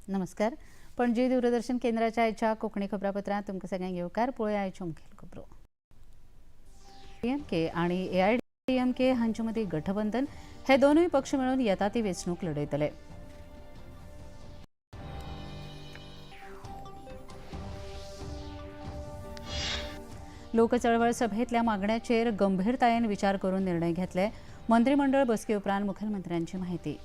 नमस्कार. पणजी दूरदर्शन केंद्राच्या आयच्या कोंकणी खबरापत्रांत तुमकां सगळ्यांक येवकार. पळोवया आयच्यो मुखेल खबरो. डीएमके आनी एआयडीएमके हांचे मदीं गठबंधन हे दोनूय पक्ष मेळून येता ती वेंचणूक लढयतले. लोक चळवळ सभेतल्या मागण्यांचेर गंभीरतायेन विचार करून निर्णय घेतले. मंत्रिमंडळ बसके उपरांत मुखेलमंत्र्यांची माहिती.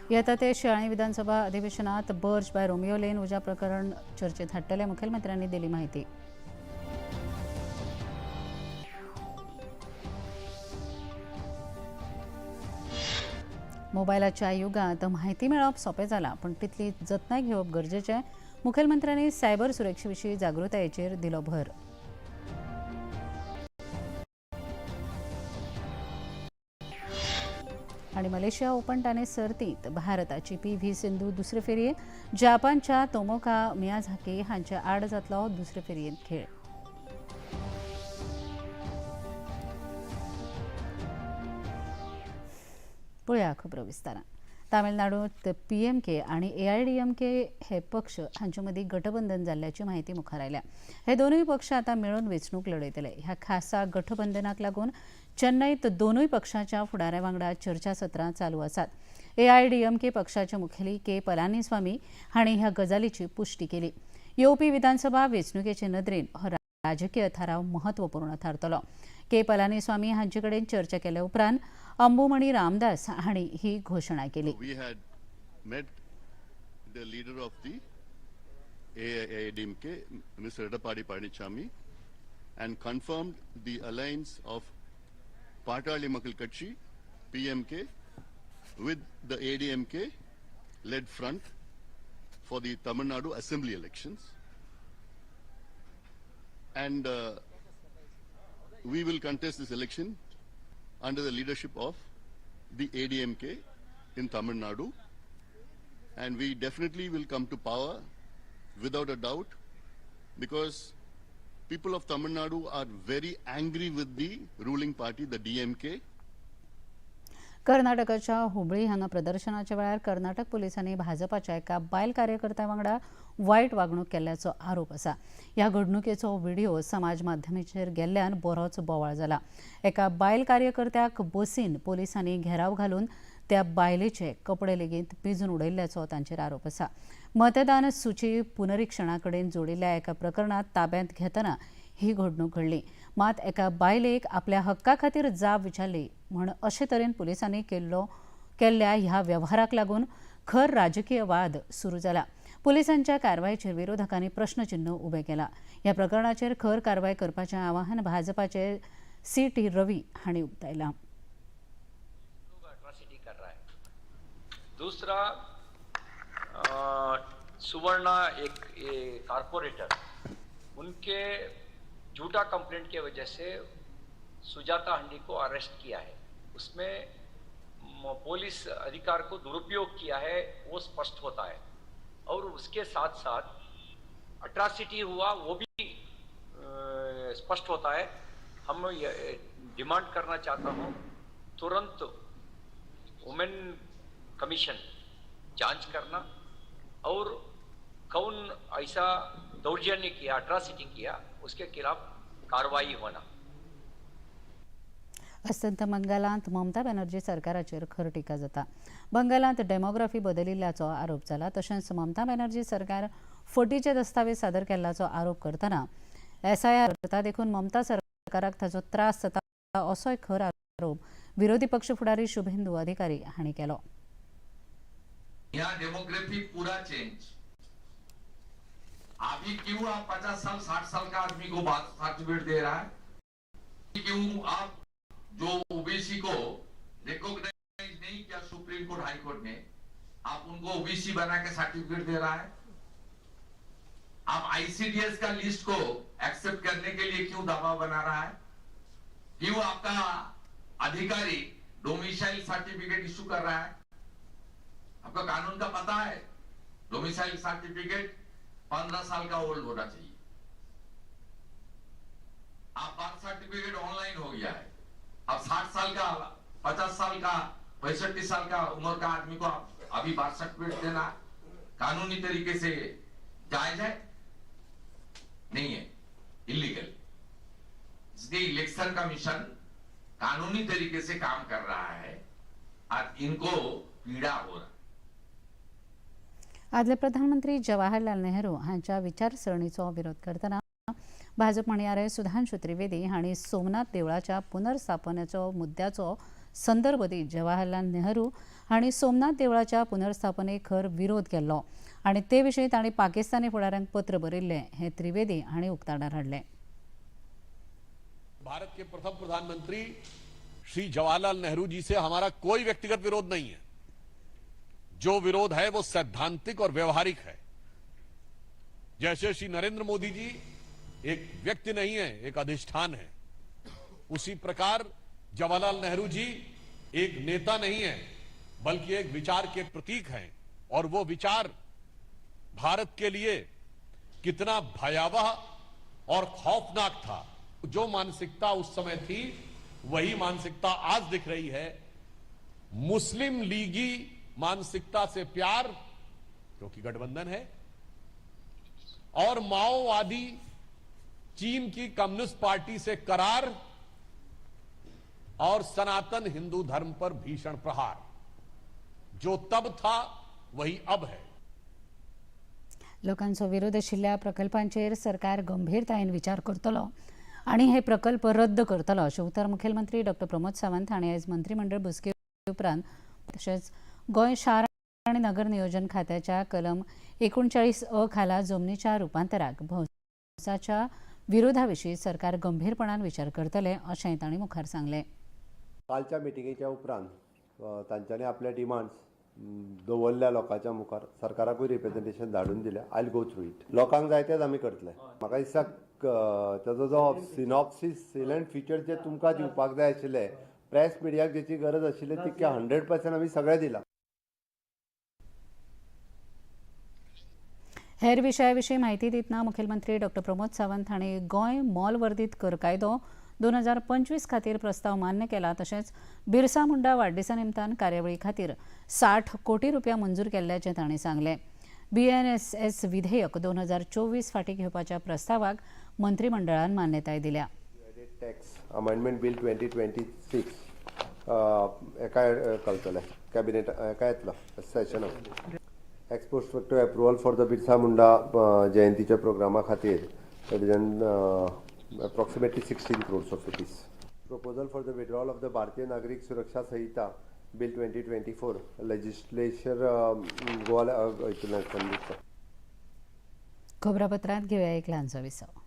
येता ते शिळाणी विधानसभा अधिवेशनात बर्ज बाय रोमियो लेन उजा प्रकरण चर्चेत हाडटले. मुखेलमंत्र्यांनी दिली माहिती. मोबायलाच्या युगांत म्हायती मेळप सोपें जालां, पण तितली जतनाय घेवप गरजेचें. मुखेलमंत्र्यांनी सायबर सुरक्षे विशीं जागृतायेचेर दिलो भर. आणि मलेशिया ओपन टेनिस सर्तींत भारताची पी.व्ही. सिंधू दुसरे फेरयेंत, जपानच्या तोमोका मियाझाकी हांचे आड जातलो दुसरे फेरयेंत खेळ. पळया खबरो विस्तारान. तामिळनाडूंत पीएमके आनी एआयडीएमके हे पक्ष हांचे मदीं गठबंधन जाल्ल्याची म्हायती मुखार आयल्या. हे दोनूय पक्ष आतां मेळून वेंचणूक लढयतले. ह्या खासा गठबंधनाक लागून चेन्नईत दोनूय पक्षांच्या फुडाऱ्यां वांगडा चर्चासत्रां चालू आसात. एआयडीएमके पक्षाचे मुखेली के पलानीस्वामी हांणी ह्या गजालीची पुष्टी केली. येवपी विधानसभा वेंचणुकेचे नदरेन हो राजकीय थाराव म्हत्वपूर्ण थारतलो. के पलानीस्वामी हांचे कडेन चर्चा केले उपरांत अंबुमणी रामदास हांणी ही घोशणा केली. We had met the leader of the AIADMK, Mr. Edappadi Palaniswamy, and confirmed the alliance of Paatali Makal Katchi, PMK, with the ADMK-led front for the Tamil Nadu Assembly elections. And we will contest this election under the leadership of the ADMK in Tamil Nadu, and we definitely will come to power without a doubt, because people of Tamil Nadu are very angry with the ruling party, the DMK. कर्नाटकाच्या हुबळी हांगा प्रदर्शनाच्या वेळार कर्नाटक पुलिसांनी भाजपाच्या एका बायल कार्यकर्त्या वांगडा वायट वागणूक केल्ल्याचो आरोप आसा. ह्या घडणुकेचो व्हिडिओ समाज माध्यमांचेर गेल्ल्यान बरोच बोवाळ जाला. एका बायल कार्यकर्त्याक बसीन पुलिसांनी घेराव घालून त्या बायलेचे कपडे लेगीत पिंजून उडयल्ल्याचो तांचेर आरोप आसा. मतदान सुची पुनरिक्षणा कडेन जोडिल्ल्या एका प्रकरणात ताब्यांत घेतना ही घडणूक घडली. मात एका बायलेक आपल्या हक्का खातीर जाप विचारली म्हण अशे तरेन पुलिसांनी केल्ल्या ह्या वेव्हाराक लागून खर राजकीय वाद सुरू जाला. पुलिसांच्या कारवायेचेर विरोधकांनी प्रश्नचिन्ह उबें केलां. ह्या प्रकरणाचेर खर कारवाय करपाचें आवाहन भाजपाचे सी.टी. रवी हांणी उक्तायलां. दूसरा, सुवर्णा एक कारपोरेटर, उनके झूठा कंप्लेंट की वजह से सुजाता हंडी को अरेस्ट किया है. उसमें पुलिस अधिकार को दुरुपयोग किया है वो स्पष्ट होता है. और उसके साथ साथ अट्रॉसिटी हुआ वो भी स्पष्ट होता है. हम डिमांड करना चाहता हूँ तुरंत वुमेन कमीशन जांच करना और कौन ऐसा दौर्जन्य किया, अट्रॉसिटी किया, उसके खिलाफ कार्रवाई होना. अस्तंत बंगालांत ममता बॅनर्जी सरकाराचेर खर टिका जाता. बंगालांत डेमोग्राफी बदलिल्ल्याचो आरोप जाला. तशेंच ममता बॅनर्जी सरकार फटीचे दस्तावेज सादर केल्ल्याचो आरोप करतना SIR करता देखून ममता सरकाराक ताचो त्रास जाता असोय खर आरोप विरोधी पक्ष फुडारी शुभेंदू अधिकारी हांणी केलो. डेमोग्राफी पूरा चेंज. अभी क्यों आप 50 साल 60 साल का आदमी को बात सर्टिफिकेट दे रहा है? क्यों आप जो ओबीसी को रिकॉग्नाइज नहीं किया सुप्रीम कोर्ट हाई कोर्ट ने, आप उनको ओबीसी बना के सर्टिफिकेट दे रहा है? आप आईसीडीएस का लिस्ट को एक्सेप्ट करने के लिए क्यों दबाव बना रहा है? क्यों आपका अधिकारी डोमिसाइल सर्टिफिकेट इशू कर रहा है? आपका कानून का पता है डोमिसाइल सर्टिफिकेट 15 साल का ओल्ड होना चाहिए. आप बर्थ सर्टिफिकेट ऑनलाइन हो गया है, अब 60 साल का 50 साल का 65 साल का उम्र का आदमी को आप अभी बर्थ सर्टिफिकेट देना कानूनी तरीके से जायज है? नहीं है, इलीगल। इसलिए इलेक्शन कमीशन कानूनी तरीके से काम कर रहा है और इनको पीड़ा हो रहा है। आदले प्रधानमंत्री जवाहरलाल नेहरू हांच्या विचारसरणीचो विरोध करतना भाजप म्हणयारे सुधांशु त्रिवेदी हांणी सोमनाथ देवळाच्या पुनर्स्थापनेचो मुद्द्याचो संदर्भ दीत जवाहरलाल नेहरू हांणी सोमनाथ देवळाच्या पुनर्स्थापनेक खर विरोध केल्लो आनी ते विशीं तांणी पाकिस्तानी फुडाऱ्यांक पत्र बरयल्लें हें त्रिवेदी हांणी उक्ताडार हाडलें। भारत के प्रथम प्रधानमंत्री श्री जवाहरलाल नेहरू जी से हमारा कोई व्यक्तिगत विरोध नहीं है। जो विरोध है वो सैद्धांतिक और व्यवहारिक है। जैसे श्री नरेंद्र मोदी जी एक व्यक्ति नहीं है, एक अधिष्ठान है, उसी प्रकार जवाहरलाल नेहरू जी एक नेता नहीं है बल्कि एक विचार के प्रतीक हैं। और वो विचार भारत के लिए कितना भयावह और खौफनाक था, जो मानसिकता उस समय थी वही मानसिकता आज दिख रही है। मुस्लिम लीगी मानसिकता से प्यार, क्योंकि गठबंधन है, और माओवादी चीन की कम्युनिस्ट पार्टी से करार और सनातन हिंदू धर्म पर भीषण प्रहार, जो तब था वही अब है। लोकांचो विरोध आशिल्ल्या प्रकल्पांचेर सरकार गंभीरतायेन विचार करतलो आनी हे प्रकल्प रद्द करतलो अशें उतर मुखेलमंत्री डॉ प्रमोद सावंत हांणी आयज मंत्रिमंडळ बसके उपरांत तशेंच गोंय शार आनी नगर नियोजन खात्याच्या कलम 39(अ) खाला जमनीच्या रुपांतराक भौसाच्या विरोधा विशीं सरकार गंभीरपणान विचार करतले अशेंय तांणी मुखार सांगलें। कालच्या मिटिंगेच्या उपरांत तांच्यांनी आपले डिमांड्स दवरल्या लोकांच्या मुखार सरकाराकूय रिप्रेझेंटेशन धाडून दिलें। Oil go through it. लोकांक जाय तेच आमी करतले। म्हाका दिसता ताजो जो सिनॉप्सीस सिलेंट फीचर जे तुमकां दिवपाक जाय आशिल्ले, प्रेस मिडियाक जेची गरज आशिल्ली ती 100% आमी सगळे दिला। हेर विशया विशीं म्हायती दितना मुखेलमंत्री डॉ प्रमोद सावंत हांणी गोंय मॉल वर्दीत कर कायदो 2025 खातीर प्रस्ताव मान्य केला। तशेंच बिरसा मुंडा वाडदिसा निमतान कार्यावळी खातीर 60 कोटी रुपया मंजूर केल्ल्याचें तांणी सांगलें। BNSS विधेयक 2024 फाटीं घेवपाच्या प्रस्तावाक मंत्रिमंडळान मान्यताय दिल्या। टॅक्स अमेंडमेंट बिल 2026 एका चलतले कॅबिनेट एका येतलो सेशनाक। Ex post facto approval for the Birsa Munda जयंतीच्या प्रोग्रामा खातीर approximately 16 crores of rupees. Proposal for the withdrawal of the Bharatiya Nagrik Suraksha Sahita Bill 2024 legislature Goa खबरापत्रांत घेऊया एक ल्हानसो विसव।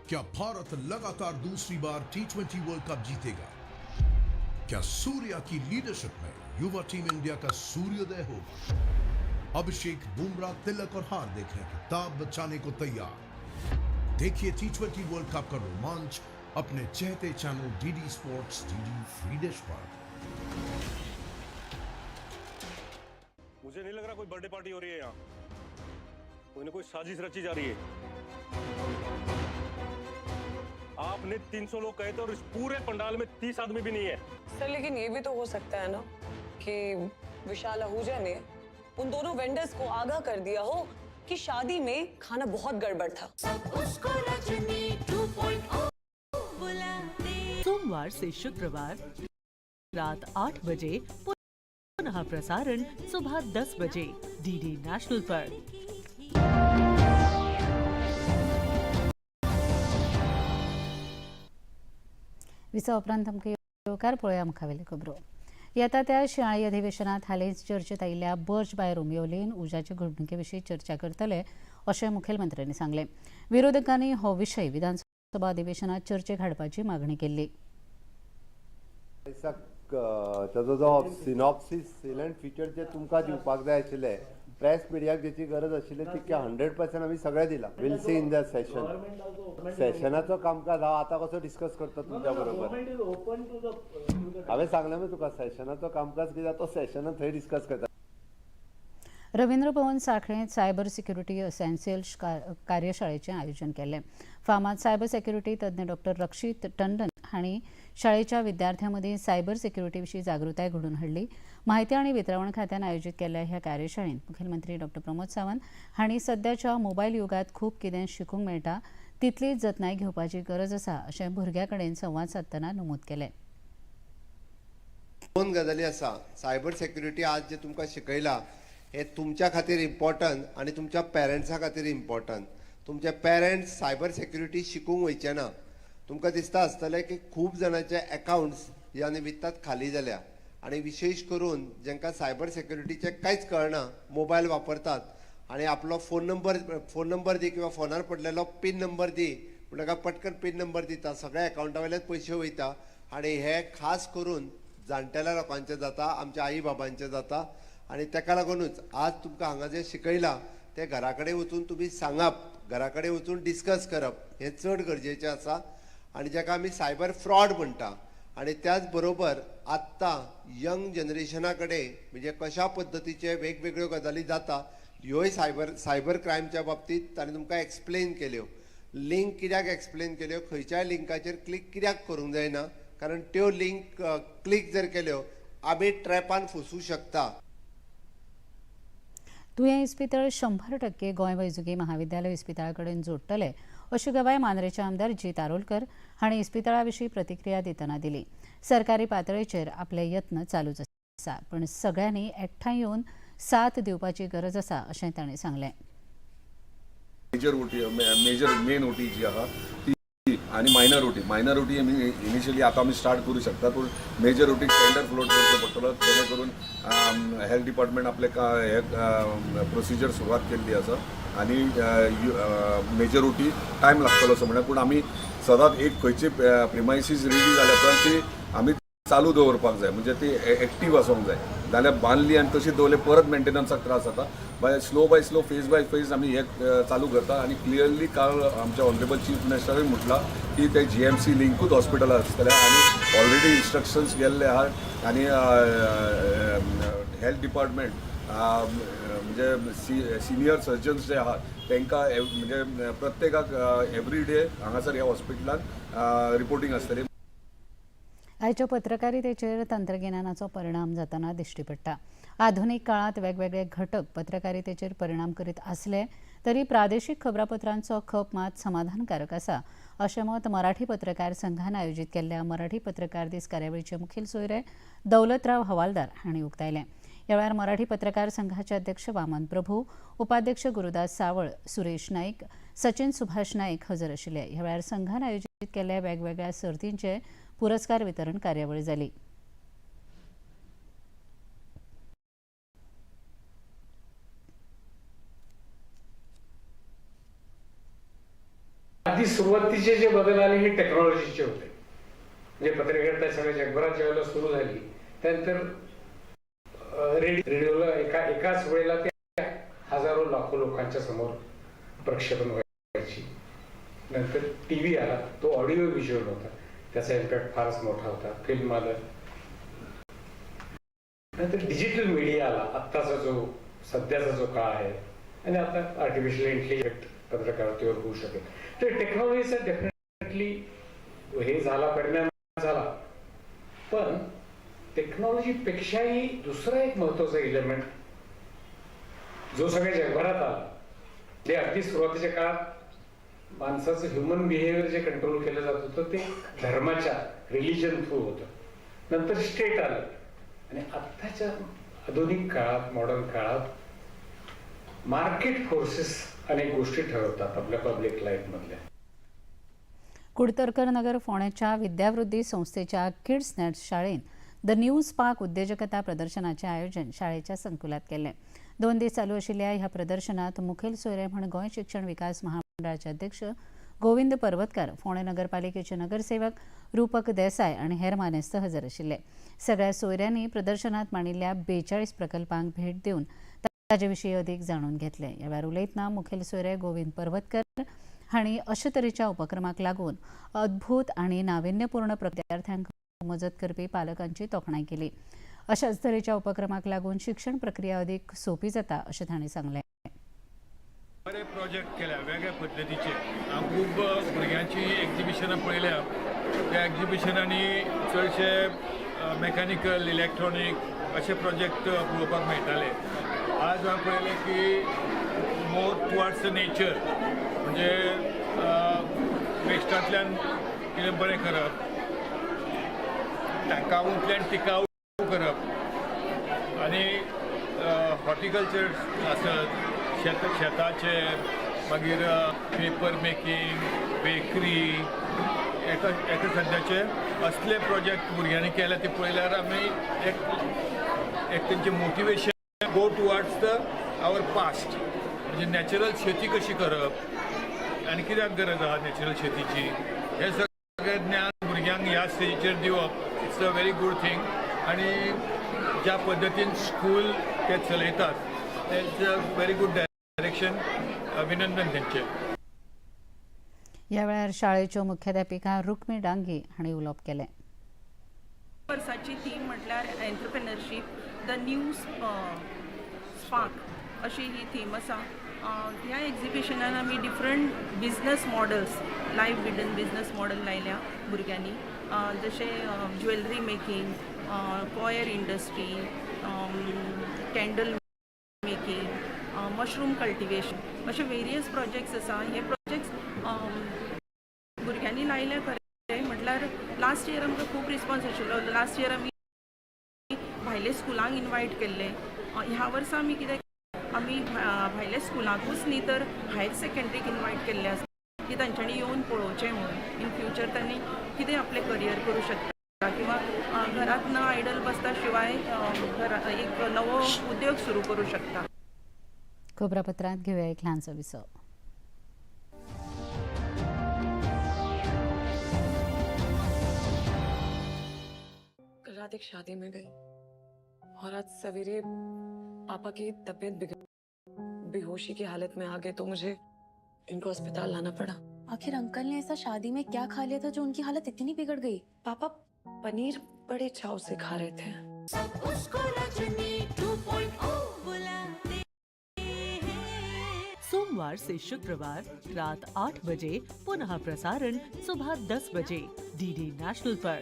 क्या भारत लगातार दूसरी बार T20 वर्ल्ड कप जीतेगा? क्या सूर्या की लीडरशिप में युवा टीम इंडिया का सूर्योदय होगा? अभिषेक, बुमराह, तिलक और हार्दिक हैं खिताब बचाने को तैयार। देखिए T20 वर्ल्ड कप का रोमांच अपने चहते channel DD sports DD free dish पर। मुझे नहीं लग रहा कोई बर्थडे पार्टी हो रही है यहाँ, कोई ना कोई साजिश रची जा रही है। आपने 300 लोग कहे थे और इस पूरे पंडाल में 30 आदमी भी नहीं है। सर लेकिन ये भी तो हो सकता है ना कि विशाल आहूजा ने उन दोनों वेंडर्स को आगाह कर दिया हो कि शादी में खाना बहुत गड़बड़ था। सोमवार से शुक्रवार रात 8 बजे, पुनः प्रसारण सुबह 10 बजे DD नेशनल पर। विसा उपरांत आमकां येवकार पळोवया मुखावेल्यो खबरो। येता त्या शिंयाळी अधिवेशनात हालींच चर्चेत आयिल्ल्या बर्ज बाय रोमियोलीन उज्याचे घडणुके विशीं चर्चा करतले अशें मुखेलमंत्र्यांनी सांगलें। विरोधकांनी हो विशय विधानसभा अधिवेशनात चर्चेक हाडपाची मागणी केल्ली। ताजो जो सिनॉप्सीस सिलेंट फीचर जे तुमकां दिवपाक जाय आशिल्ले, प्रेस मिडियाक ज्याची गरज आशिल्ली ती 100% आमी सगळें दिला. Will see in the session. सेशनाचो कामकाज हांव आतां कसो डिस्कस करता तुमच्या बरोबर. हांवें सांगलें मरे तुका सेशनाचो कामकाज कित्याक तो सेशनान थंय डिस्कस करता. रवींद्र भवन सांखळेंत सायबर सिक्युरिटी एसेन्शियल्स कार्यशाळेचें आयोजन केल्लें. फामाद सायबर सिक्युरिटी तज्ञ डॉक्टर रक्षित टंडन हांणी शाळेच्या विद्यार्थ्यां मदीं सायबर सिक्युरिटी विशीं जागृताय घडोवन हाडली. माहिती आनी वितरावण खात्यान आयोजीत केल्ल्या ह्या कार्यशाळेंत मुखेलमंत्री डॉ. प्रमोद सावंत हांणी सध्याच्या मोबायल युगांत खूब कितें शिकूंक मेळटा तितलीच जतनाय घेवपाची गरज आसा अशें भुरग्यां कडेन संवाद सादतना नमूद केलें. 2 गजाली आसा. सायबर सिक्युरिटी आज जे तुमकां शिकयला हे तुमच्या खातीर इम्पॉर्टंट आनी तुमच्या पेरंट्सा खातीर इम्पॉर्टंट. तुमचे पेरंट्स सायबर सिक्युरिटी शिकूंक वयचे ना. तुमकां दिसता आसतलें की खूब जाणांचे अकाउंट्स ह्या निमित्तान खाली जाल्या आनी विशेश करून जांकां सायबर सिक्युरिटीचें कांयच कळना मोबायल वापरतात आनी आपलो फोन नंबर दी किंवा फोनार पडलेलो पिन नंबर दी म्हणटका पटकन पिन नंबर दिता. सगळ्या अकाउंटा वयल्यान पयशे वयता आनी हे खास करून जाणटेल्या लोकांचे जाता, आमच्या आई बाबांचे जाता. आनी ताका लागूनच आज तुमकां हांगा जें शिकयलां तें घरा कडेन वचून तुमी सांगप, घरा कडेन वचून डिस्कस करप हें चड गरजेचें आसा. आनी जाका आमी सायबर फ्रॉड म्हणटा. आनी त्याच बरोबर आत्तां यंग जनरेशना कडेन म्हणजे कशा पद्दतीचे वेगवेगळ्यो गजाली जाता ह्योय सायबर क्रायमच्या बाबतींत ताणें तुमकां एक्सप्लेन केल्यो. लिंक कित्याक एक्सप्लेन केल्यो, खंयच्याय लिंकाचेर क्लिक कित्याक करूंक जायना, कारण त्यो लिंक क्लिक जर केल्यो आमी ट्रॅपान फसूंक शकता. तुयें इस्पितळ 100% गोंय वैजकी महाविद्यालय इस्पितळा कडेन जोडटले अशी गवाय मांद्रेचे आमदार जी तारोलकर हांणी इस्पितळा विशीं प्रतिक्रिया दितना दिली. सरकारी पातळीचेर आपले यत्न चालूच आसा पण सगळ्यांनी एकठांय येवन साथ दिवपाची गरज आसा अशें ताणें सांगलें. मेन ओटी जी आहा ती आणि मायनर ओटी इनिशियली आता आम्ही स्टार्ट करू शकता पण मेजर ओटी टेंडर फ्लोट करचो पडटलो जेणे करून हेल्थ डिपार्टमेंट आपले हे प्रोसिजर सुरवात केल्ली आसा आणि मेजर ओटी टायम लागतलो असो म्हणल्यार पूण आमी सदांच एक खंयची प्रिमायसीस रेडी जाल्या उपरांत ती आमी चालू दवरपाक जाय म्हणजे ती एक्टीव आसूंक जाय. जाल्यार बांदली आनी तशी दवरली परत मेंटेनन्साक त्रास जाता. By slow phase by phase आमी हे चालू करता आनी क्लियरली काल आमच्या ऑनरेबल चीफ मिनिस्टरान म्हटलां की ते GMC लिंकूच हॉस्पिटल आसतलें आनी ऑलरेडी इन्स्ट्रक्शन्स गेल्ले आहात आनी हेल्थ डिपार्टमेंट म्हणजे सिनियर सर्जन्स जे आहात तांकां म्हणजे प्रत्येकाक एवरी डे हांगासर ह्या हॉस्पिटलान रिपोर्टिंग आसतली. आयच्या पत्रकारितेचेर तंत्रगिन्यानाचो परिणाम जाताना दिश्टी पडटा. आधुनीक काळात वेगवेगळे घटक पत्रकारितेचेर परिणाम करीत असले तरी प्रादेशीक खबरापत्रांचो खप मात समाधानकारक आसा अशें मत मराठी पत्रकार संघान आयोजीत केल्ल्या मराठी पत्रकार दीस कार्यावळीचे मुखेल सोयरे दौलतराव हवालदार हांणी उक्तायलें. ह्या वेळार मराठी पत्रकार संघाचे अध्यक्ष वामन प्रभू, उपाध्यक्ष गुरुदास सावळ, सुरेश नाईक, सचिन सुभाष नाईक हजर आशिल्ले. ह्या वेळार संघान आयोजीत केल्ल्या वेगवेगळ्या सर्तींचे पुरस्कार वितरण कार्यावळ जाली. आधी सुरुवातीचे जे बदल आले हे टेक्नॉलॉजीचे होते. म्हणजे पत्रकारिता सगळ्या जगभरात ज्यावेळेला सुरू झाली त्यानंतर रेडिओला एकाच वेळेला त्या हजारो लाखो लोकांच्या समोर प्रक्षेपण व्हायची. नंतर TV आला, तो ऑडिओ व्हिज्युअल होता, त्याचा इम्पॅक्ट फारच मोठा होता. फिल्म आलं, नंतर डिजिटल मीडिया आला, आत्ताचा जो सध्याचा जो काळ आहे आणि आता आर्टिफिशियल इंटेलिजन्स पत्रकारितेवर होऊ शकेल. तर टेक्नॉलॉजीचा डेफिनेटली हे झाला, परिणाम झाला. पण टेक्नॉलॉजीपेक्षाही दुसरा एक महत्वाचा एलिमेंट जो सगळ्या जगभरात आला, जे अगदी सुरुवातीच्या काळात माणसाचं ह्युमन बिहेवियर जे कंट्रोल केलं जात होतं ते धर्माच्या रिलिजन थ्रू होतं. नंतर स्टेट आलं आणि आत्ताच्या आधुनिक काळात, मॉडर्न काळात मार्केट फोर्सेस अनेक गोष्टी ठरवतात आपल्या पब्लिक लाईफ मधल्या. कुडतरकर नगर फोंडेच्या विद्यावृद्धी संस्थेच्या किड्स नेट शाळेत द न्यू स्पार्क उद्योजकता प्रदर्शनाचे आयोजन शाळेच्या संकुलात केले. 2 दीस चालू आशिल्ल्या ह्या प्रदर्शनात मुखेल सोयरे म्हणून गोंय शिक्षण विकास महामंडळाचे अध्यक्ष गोविंद पर्वतकार, फोंडे नगरपालिकेचे नगरसेवक रुपक देसाय आणि हेर मानेस्त हजर आशिल्ले. सगळ्या सोयऱ्यांनी प्रदर्शनात मांडिल्ल्या 42 प्रकल्पांक भेट दिवन ताजे विशीं अदीक जाणून घेतले. ह्या वेळार उलयतना मुखेल सोयरे गोविंद पर्वतकर हांणी अशे तरेच्या उपक्रमाक लागून अद्भुत आनी नाविन्यपूर्ण विद्यार्थ्यांक मजत करपी पालकांची तोखणाय केली. अशाच तरेच्या उपक्रमाक लागून शिक्षण प्रक्रिया अदीक सोपी जाता अशें तांणी सांगलें. बरे प्रोजेक्ट केल्या वेगळ्या पद्दतीचे. हांव खूब भुरग्यांची एक्झिबिशनां पळयल्या. त्या एक्झिबिशनांनी चडशे मेकॅनिकल, इलेक्ट्रॉनीक असे प्रोजेक्ट पळोवपाक मेळटाले. आज हांव पळयलें की मोर टुवर्ड्स द नेचर, म्हणजे वेस्टांतल्यान कितें बरें करप, टाकाऊंतल्यान टिकाऊ करप, आनी हॉर्टिकल्चर आसत, शेताचे, मागीर पेपर मेकींग, बेकरी, एका सद्याचे असले प्रोजेक्ट भुरग्यांनी केले ते पळयल्यार आमी एक तेंचे motivation go towards the our past, म्हणजे नॅचरल शेती कशी करप आनी कित्याक गरज आहा नॅचरल शेतीची, हे सगळें ज्ञान भुरग्यांक ह्या स्टेजीचेर दिवप it's a very good thing. आनी ज्या पद्दतीन स्कूल ते चलयतात it's a very good direction. अभिनंदन तेंचे. ह्या वेळार शाळेच्यो मुख्याध्यापिका रुक्मी डांगी हांणी उलोवप केलें. वर्साची थीम म्हटल्यार एंटरप्रेनरशीप, द न्यू स्पार्क अशी ही थीम आसा. ह्या एक्झिबिशनान आमी different business models, live hidden business model लायल्या भुरग्यांनी, जशे jewellery making, coir industry, candle making, mushroom cultivation, अशे वेरियस प्रोजेक्ट्स आसा. हे प्रोजेक्ट्स भुरग्यांनी लायले खरें म्हटल्यार लास्ट इयर आमकां खूब रिस्पॉन्स आशिल्लो. लास्ट इयर आमी भायले स्कुलांक इन्वायट केल्ले. ह्या वर्सा आमी कितें आमी भायल्या स्कुलांकूच न्ही तर हायर सेकंड्रीक इन्वायट केल्ले आसा की तांच्यांनी येवन पळोवचें म्हणून इन फ्युचर तांणी कितें आपलें करियर करूं शकता किंवा घरात न आयडल बसता शिवाय एक नवो उद्योग सुरू करूं शकता. खबरापत्रांत घेवया एक ल्हानसो विसो. कल रात एक शादी में गई और आज सवेरे पापा की तबीयत बेहोशी की हालत में आ गए तो मुझे इनको अस्पताल लाना पड़ा. आखिर अंकल ने ऐसा शादी में क्या खा लिया था जो उनकी हालत इतनी बिगड़ गई? पापा पनीर बड़े चाव से खा रहे थे. सोमवार से शुक्रवार रात 8 बजे, पुनः प्रसारण सुबह 10 बजे डीडी नेशनल पर.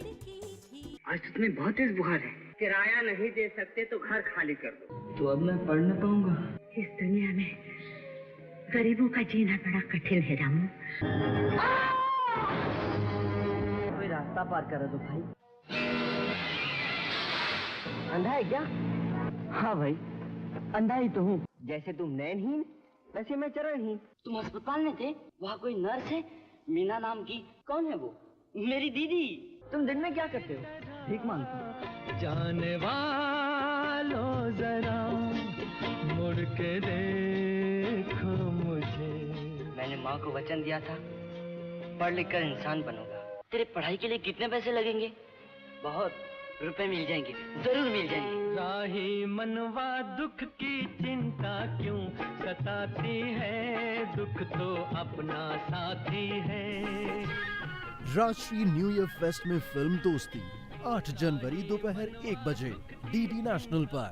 आज तुम्हें बहुत तेज बुखार है. किराया नहीं दे सकते तो घर खाली कर दो. तो अब मैं पढ़ न पाऊंगा. इस दुनिया में गरीबों का जीना बड़ा कठिन है रामू. कोई रास्ता पार करो तो भाई. अंधा है क्या? हाँ भाई, अंधा ही तो हूँ. जैसे तुम नयनहीन वैसे मैं चरणहीन. तुम अस्पताल में थे, वहाँ कोई नर्स है मीना नाम की. कौन है वो? मेरी दीदी. तुम दिन में क्या करते हो? भीख मांगते हो. जाने वालों जरा मुड़ के देखो मुझे. मैंने माँ को वचन दिया था पढ़ लिख कर इंसान बनूंगा. तेरे पढ़ाई के लिए कितने पैसे लगेंगे? बहुत. रुपए मिल जाएंगे, जरूर मिल जाएंगे. राही मनवा दुख की चिंता क्यों सताती है, दुख तो अपना साथी है. राष्ट्रीय न्यू ईयर फेस्ट में फिल्म दोस्ती 8 जनवरी दोपहर 1 बजे डीडी नेशनल पर.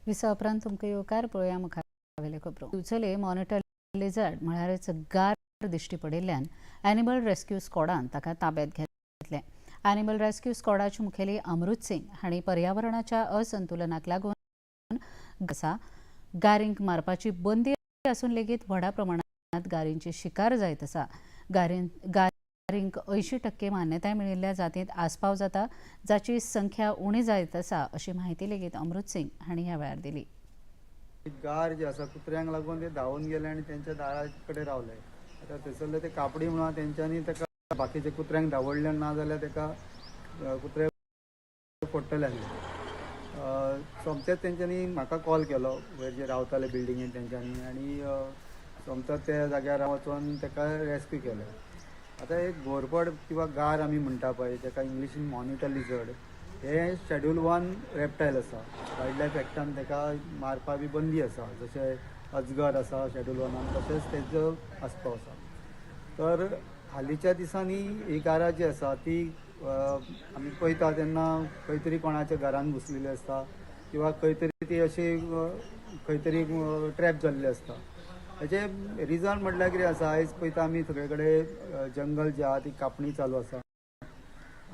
विसा उपरांत तुमकां येवकार पळोवया मुखावेल्यो खबरो. उचले मॉनिटर लिझार्ड म्हळ्यारच गार दिश्टी पडिल्ल्यान एनिमल रेस्क्यू स्क्वॉडान ताका ताब्यांत घेतले. एनिमल रेस्क्यू स्क्वॉडाचे मुखेली अमृत सिंग हांणी पर्यावरणाच्या असंतुलनाक लागून गारींक मारपाची बंदी आसून लेगीत व्हडा प्रमाणांत गारींची शिकार जायत आसा. गारींक 80% मान्यताय मेळिल्ल्या जातींत आस्पाव जाता, जाची संख्या उणी जायत आसा अशी माहिती लेगीत अमृत सिंग हांणी ह्या वेळार दिली. गार जे आसा कुत्र्यांक लागून ते धांवून गेले आनी तेंच्या दारा कडेन रावले. आतां थंयसरले ते कापडी म्हणून तेंच्यांनी ताका बाकीच्या कुत्र्यांक धांवडले ना जाल्यार ताका कुत्रे पडटले आसले. सोमतेच तेंच्यांनी म्हाका कॉल केलो वयर जे रावताले बिल्डिंगेन तेंच्यांनी, आनी सोमतोच त्या जाग्यार वचून ताका रेस्क्यू केलें. आता एक घोरपड किंवा गार आमी म्हणटा पळय ताका इंग्लिशीन मॉनिटर लिझर्ड हे शेड्यूल 1 रेप्टायल आसा. वायल्ड लायफ एक्टान ताका मारपा बी बंदी आसा, जशें अजगर आसा शेड्यूल 1 तशेंच तेजो आसपाव आसा. तर हालींच्या दिसांनी ही गारां जी आसा ती आमी पळयता तेन्ना खंय तरी कोणाच्या घरान घुसलेली आसता किंवा खंय तरी ती अशी खंय तरी ट्रॅप जाल्ली आसता. हेचें रिजन म्हटल्यार कितें आसा, आयज पळयता आमी सगळे कडेन जंगल जी आहा ती कापणी चालू आसा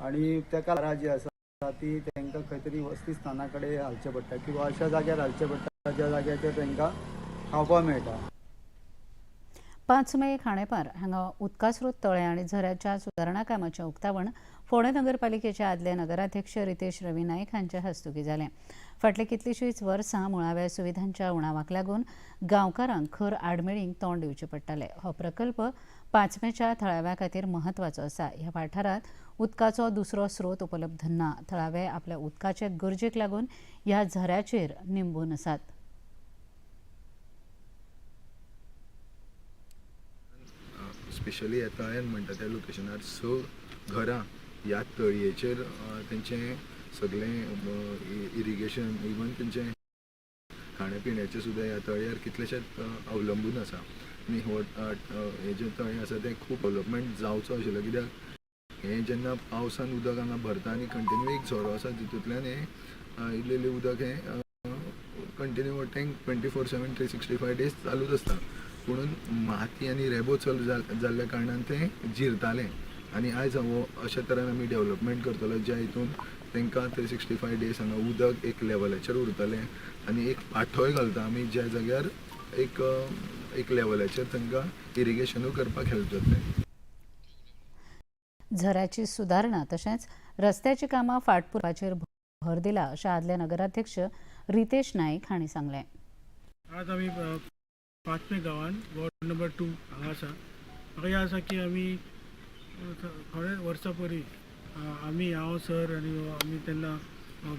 आनी तेका गारां जी आसा ती तांकां खंय तरी वस्ती स्थाना कडेन हाडचें पडटा किंवा अशा जाग्यार हाडचें पडटा ज्या जाग्याचेर तांकां खावपाक मेळटा. 5 मे खांडेपार हांगा उदका स्रोत तळे आनी झऱ्याच्या सुदारणा कामाचें उक्तावण फोंडे नगरपालिकेचे आदले नगराध्यक्ष रितेश रवी नायक हांच्या हस्तुकी जालें. फाटली कितलींशींच वर्सां मुळाव्या सुविधांच्या उणावाक लागून गांवकारांक खर आडमेळींक तोंड दिवचें पडटालें. हो प्रकल्प 5 मेच्या थळाव्या खातीर म्हत्वाचो आसा. ह्या वाठारांत उदकाचो दुसरो स्रोत उपलब्ध ना. थळावे आपल्या उदकाचे गरजेक लागून ह्या झऱ्याचेर निंबून आसात. स्पेशली ह्या तळ्यान म्हणटा त्या लोकेशनार 6 घरां ह्या तळयेचेर तेंचें सगळें इरिगेशन इवन तेंचें खाणेपिण्याचें सुद्दां ह्या तळ्यार कितलेशेच अवलंबून आसा. आनी हे जे तळें आसा तें खूब डेवलपमेंट जावचो आशिल्लो, कित्याक हें जेन्ना पावसान उदक हांगा भरता आनी कंटिन्यू एक झरो आसा तितूंतल्यान हें इल्लें उदक हें कंटिन्यू टँक 24/7 365 डेज चालूच आसता. पुणून माती आनी रेबो चल जाल्ल्या कारणान तें जिरतालें आनी आयज हो अशे तरेन आमी डेवलपमेंट करतलो ज्या हितून तांकां 365 डेज हांगा उदक एक लेवलाचेर उरतलें आनी एक पाठोय घालता आमी ज्या जाग्यार एक लेवलाचेर तांकां इरिगेशनूय करपाक हेल्प जातलें. झऱ्याची सुदारणा तशेंच रस्त्याची कामां फाटपुरपाचेर भर दिला अशें आदले नगराध्यक्ष रितेश नायक हांणी सांगलें. आज आमी 5 मे गांवान वॉर्ड नंबर 2 हांगा आसा. म्हाका याद आसा की आमी थोडे वर्सां पयलीं आमी हांव सर आनी आमी तेन्ना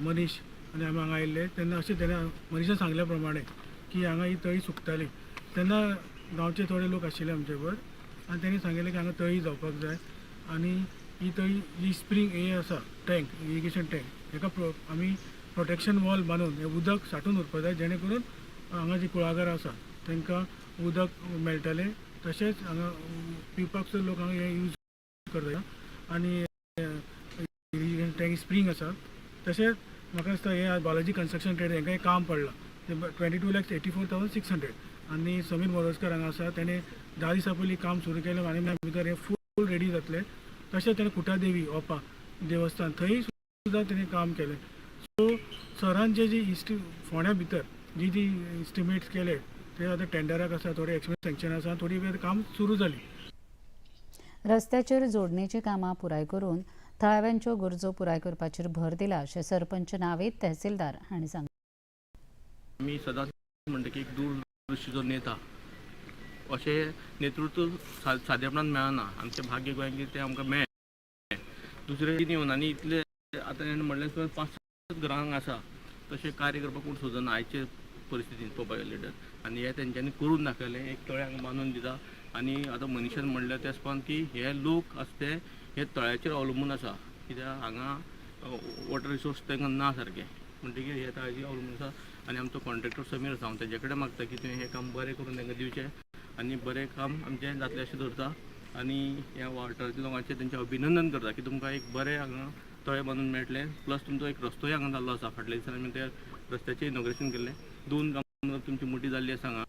मनीश आनी आमी हांगा आयिल्ले तेन्ना अशें तेन्ना मनीशान सांगल्या प्रमाणे की हांगा ही तळी सुकताली. तेन्ना गांवचे थोडे लोक आशिल्ले आमचे बरोबर आनी तेणी सांगिल्लें की हांगा तळी जावपाक जाय आनी ही तळी जी स्प्रिंग हे आसा टँक इरिगेशन टँक हेका आमी प्रोटेक्शन वॉल बांदून हें उदक सांठून उरपाक जाय जेणे करून हांगा जी कुळागरां आसा तांकां उदक मेळटलें. तशेंच हांगा पिवपाक सुद्दां लोक हांगा हें यूज करता आनी टँक स्प्रिंग आसा. तशेंच म्हाका दिसता हें बालाजी कन्स्ट्रक्शन ट्रेड हेंकां काम पडलां. 22,84,600 आनी समीर मोरजकर हांगा आसा तेणें 10 दिसां पयलीं काम सुरू केलें आनी भितर हें फूल रेडी जातलें. तशेंच तेणें कुटादेवी ओपा देवस्थान थंय सुद्दां तेणें काम केलें. सो सरान जी फोंड्या भितर जी इस्टिमेट्स केले ते आतां टेंडराक आसा, थोडे एक्सपेरिमेंट सँक्शन आसा, थोडी वेळ काम सुरू जाली. रस्त्याचेर जोडणेची कामां पुराय करून थळाव्यांच्यो गरजो पुराय करपाचेर भर दिला अशें सरपंच नावीद तहसीलदार हांणी सांगलें. आमी सदांच म्हणटा की एक दूरदृश्टी जो नेता अशें नेतृत्व सादेपणान मेळना. आमच्या भाग्य गोंयांत तें आमकां मेळ्ळें. दुसरें येवन आनी इतले आतां म्हणलें 5-7 घरांक आसा तशें कार्य करपाक कोण सोदना आयचे परिस्थितीन पळोवपाक गेल्यार लिडर. आनी हें तेंच्यांनी करून दाखयलें. एक तळें हांगा बांदून दिता आनी आतां मनीशान म्हणलें त्या हिसपान की हे लोक आसा ते हे तळ्याचेर अवलंबून आसा, कित्याक हांगा वॉटर रिसोर्स तांकां ना सारकें म्हणटकीर हे तळ्याचेर अवलंबून आसा. आनी आमचो कॉन्ट्रॅक्टर समीर आसा, हांव तेजे कडेन मागता की तुवें हें काम बरें करून तांकां दिवचें आनी बरें काम आमचें जातलें अशें धरता. आनी ह्या वाठारांतल्या लोकांचें तेंचें अभिनंदन करता की तुमकां एक बरें हांगा तळें बांदून मेळटलें. प्लस तुमचो एक रस्तोय हांगा जाल्लो आसा. फाटल्या दिसांनी आमी त्या रस्त्याचें इनॉग्रेशन केल्लें. 2 कामां तुमची मोठी जाल्ली आसा हांगा.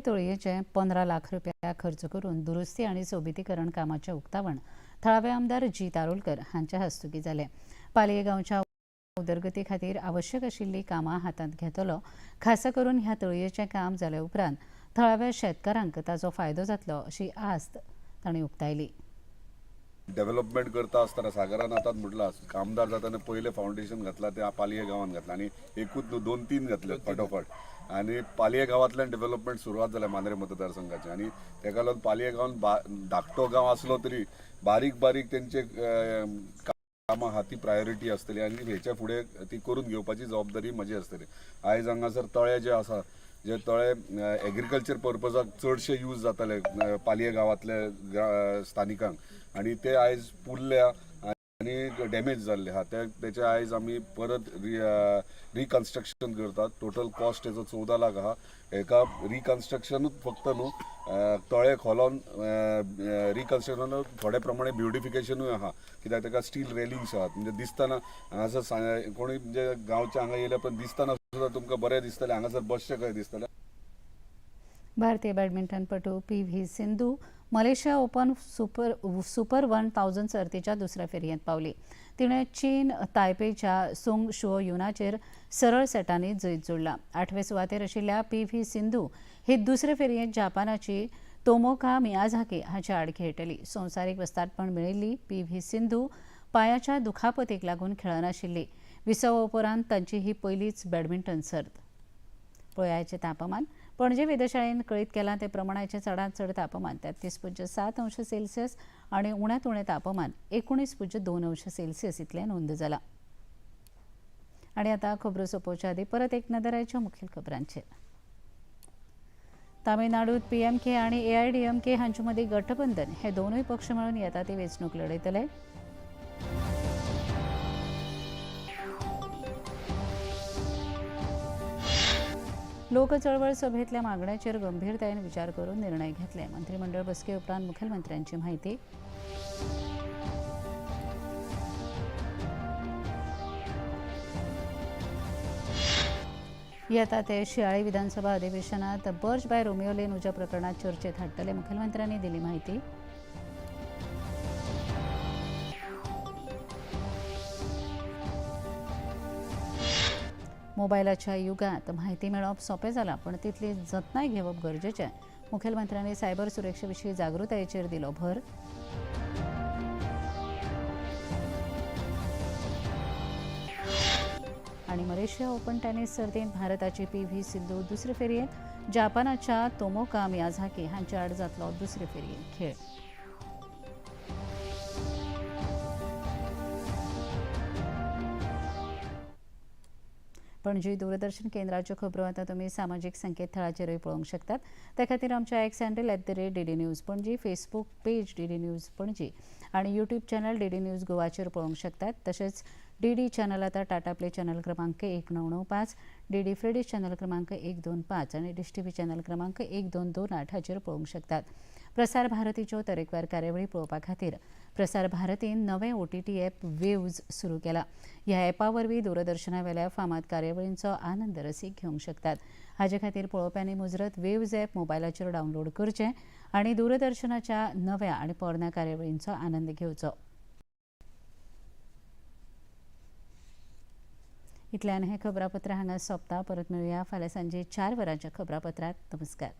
तळयेचे 15 लाख रुपया खर्च करून दुरुस्ती आणि सोबितीकरण कामाचे उक्तावण थळावे आमदार जी तारोलकर हांच्या हस्तुकी जालें. पालये गांवच्या उदरगती खातीर आवश्यक आशिल्लीं कामां हातांत घेतलो. खासा करून ह्या तळयेचें काम जाले उपरांत थळाव्या शेतकारांक ताचो फायदो जातलो अशी आस्त तांणी उक्तायली. डेव्हलपमेंट करता आसतना सागरान आतां म्हटलां कामदार जाताना पयलें फावंडेशन घातलां तें पालये गांवांत घातलां आनी एकूच 2-3 घातले फाटोफाट. आनी पालये गांवांतल्यान डेव्हलपमेंट सुरवात जाल्या मांद्रे मतदारसंघाची. आनी तेका लागून पालये गांवांत धाकटो गांव आसलो तरी बारीक बारीक तेंचे कामां आहा ती प्रायोरिटी आसतली आनी हेच्या फुडें ती करून घेवपाची जबाबदारी म्हजी आसतली. आयज हांगासर तळें जें आसा जे तळे एग्रीकल्चर पर्पजाक चडशे यूज जाताले पालये गांवांतल्या स्थानिकांक आनी ते आयज पुरल्या आनी डॅमेज जाल्ले आहा तेचे आयज आमी परत रिकन्स्ट्रक्शन करतात. टोटल कॉस्ट हेचो 14 लाख आहा. एका रिकन्स्ट्रक्शनूच फक्त न्हू तळे खोलोन रिकन्स्ट्रक्शन थोडे प्रमाणे ब्युटिफिकेशनूय आहा कित्याक ताका स्टील रेलिंग्स आहात म्हणजे दिसतना हांगासर कोणी म्हणजे गांवचे हांगा येयले पण दिसतना सुद्दां तुमकां बरें दिसतलें हांगासर बसचें कशें दिसतलें. भारतीय बॅडमिंटनपटू PV Sindhu Malaysia open super 1000 सर्तीच्या दुसऱ्या फेरयेंत पावली. तिणें चीन तायपेच्या सुंग शुओ युनाचेर सरळ सेटांनी जैत जोडला. 8वे सुवातेर आशिल्ल्या PV सिंधू ही दुसरे फेरयेंत जापानाची तोमोका मियाझाकी हाचे आड खेळटली. संवसारीक वस्तादपण मेळयिल्ली PV सिंधू पांयाच्या दुखापतीक लागून खेळनाशिल्ली. 20व्या उपरांत तांची ही पयलीच बॅडमिंटन सर्त. पळयाचें तापमान पणजे वेधशाळेन कळीत केलां ते प्रमाणाचें चडांत चड तापमान 33.7 अंश सेल्सियस आनी उण्यांत उणें तापमान 19.2 अंश सेल्सियस इतलें नोंद जालां. आनी आतां खबरो सोंपोवचे आदीं परत एक नदर आयच्या मुखेल खबरांचेर. तामिळनाडूत PMK आनी AIDMK हांचे मदीं गठबंधन हे दोनूय पक्ष मेळून येता ती वेंचणूक लढयतले. लोक चळवळ सभेतल्या मागण्यांचेर गंभीरतायेन विचार करून निर्णय घेतले. मंत्रिमंडळ बसके उपरांत मुखेलमंत्र्यांची म्हायती. येता ते शियाळी विधानसभा अधिवेशनात बर्ज बाय रोमियो लेन उज्या प्रकरणात चर्चेत हाडटले. मुखेलमंत्र्यांनी दिली माहिती. मोबायलाच्या युगात म्हायती मेळप सोंपें जालां पण तितली जतनाय घेवप गरजेचें. मुखेलमंत्र्यांनी सायबर सुरक्षे विशीं जागृतायेचेर दिलो भर. आनी मलेशिया ओपन टेनिस सर्तींत भारताची PV सिंधू दुसरे फेरयेंत जापानाच्या तोमोका मियाझाकी हांचे आड जातलो दुसरे फेरयेंत खेळ. पणजी दूरदर्शन केंद्राच्यो खबरो आतां तुमी सामाजीक संकेतथळाचेरूय पळोवंक शकतात. त्या खातीर आमच्या x handle @DD news Panaji, Facebook page DD news Panaji आनी यूट्यूब चॅनल DD न्यूज गोवाचेर पळोवंक शकतात. तशेंच DD चॅनल आतां टाटा प्ले चॅनल क्रमांक 1995, DD फ्री डिश चॅनल क्रमांक 125 आनी डिश TV चॅनल क्रमांक 1228 हाचेर पळोवंक शकतात. प्रसार भारतीच्यो तरेकवार कार्यावळी पळोवपा खातीर प्रसार भारतीन नवें OTT ॲप वेव्ज सुरू केलां. ह्या ॲपा वरवीं दूरदर्शनावेल्या फामाद कार्यावळींचो आनंद रसीक घेवंक शकतात. हाचे खातीर पळोवप्यांनी मुजरत वेव्ज ॲप मोबायलाचेर डावनलोड करचें आनी दूरदर्शनाच्या नव्या आनी पोरण्या कार्यावळींचो आनंद घेवचो. इतल्यान हें खबरापत्र हांगा सोंपता. परत मेळुया फाल्यां सांजे 4 वरांच्या खबरापत्रांत. नमस्कार.